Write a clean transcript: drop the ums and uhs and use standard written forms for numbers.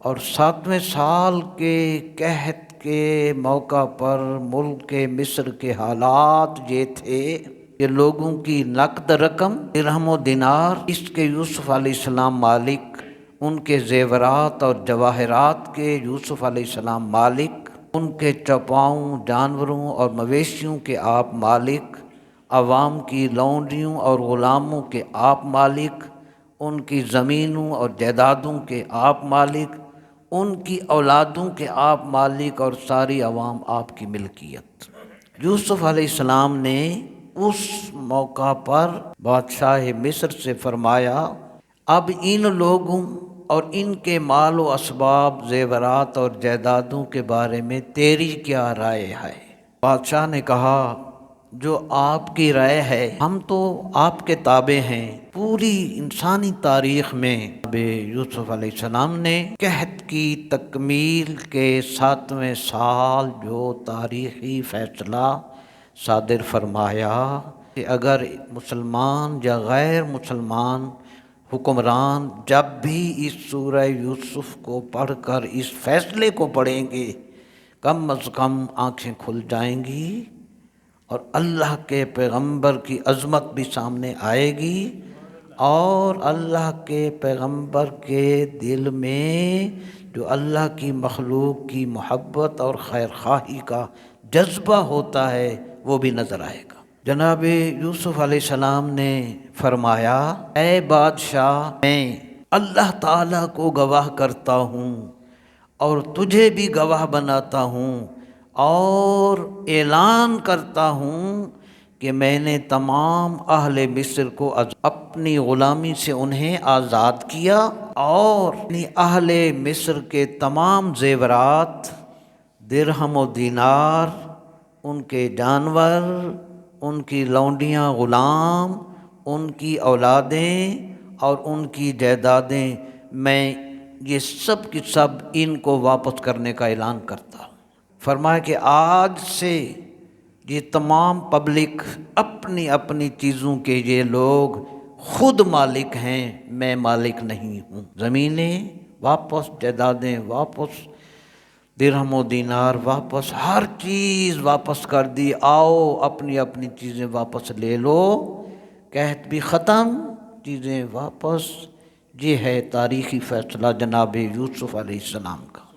اور 7ویں سال کے قحط کے موقع پر ملک مصر کے حالات یہ تھے کہ لوگوں کی نقد رقم درہم و دینار، اس کے یوسف علیہ السلام مالک، ان کے زیورات اور جواہرات کے یوسف علیہ السلام مالک، ان کے چوپاؤں جانوروں اور مویشیوں کے آپ مالک، عوام کی لونڈیوں اور غلاموں کے آپ مالک، ان کی زمینوں اور جائیدادوں کے آپ مالک، ان کی اولادوں کے آپ مالک، اور ساری عوام آپ کی ملکیت۔ یوسف علیہ السلام نے اس موقع پر بادشاہ مصر سے فرمایا، اب ان لوگوں اور ان کے مال و اسباب، زیورات اور جائیدادوں کے بارے میں تیری کیا رائے ہے؟ بادشاہ نے کہا، جو آپ کی رائے ہے، ہم تو آپ کے تابع ہیں۔ پوری انسانی تاریخ میں یوسف علیہ السلام نے قحط کی تکمیل کے 7ویں سال جو تاریخی فیصلہ صادر فرمایا کہ اگر مسلمان یا غیر مسلمان حکمران جب بھی اس سورہ یوسف کو پڑھ کر اس فیصلے کو پڑھیں گے، کم از کم آنکھیں کھل جائیں گی اور اللہ کے پیغمبر کی عظمت بھی سامنے آئے گی، اور اللہ کے پیغمبر کے دل میں جو اللہ کی مخلوق کی محبت اور خیر خواہی کا جذبہ ہوتا ہے وہ بھی نظر آئے گا۔ جناب یوسف علیہ السلام نے فرمایا، اے بادشاہ، میں اللہ تعالیٰ کو گواہ کرتا ہوں اور تجھے بھی گواہ بناتا ہوں اور اعلان کرتا ہوں کہ میں نے تمام اہل مصر کو اپنی غلامی سے انہیں آزاد کیا، اور اہل مصر کے تمام زیورات، درہم و دینار، ان کے جانور، ان کی لونڈیاں غلام، ان کی اولادیں اور ان کی جائیدادیں، میں یہ سب کی سب ان کو واپس کرنے کا اعلان کرتا ہوں۔ فرمایا کہ آج سے یہ تمام پبلک اپنی اپنی چیزوں کے یہ لوگ خود مالک ہیں، میں مالک نہیں ہوں۔ زمینیں واپس، جائیدادیں واپس، درہم و دینار واپس، ہر چیز واپس کر دی، آؤ اپنی اپنی چیزیں واپس لے لو، قحط بھی ختم، چیزیں واپس۔ یہ ہے تاریخی فیصلہ جناب یوسف علیہ السلام کا۔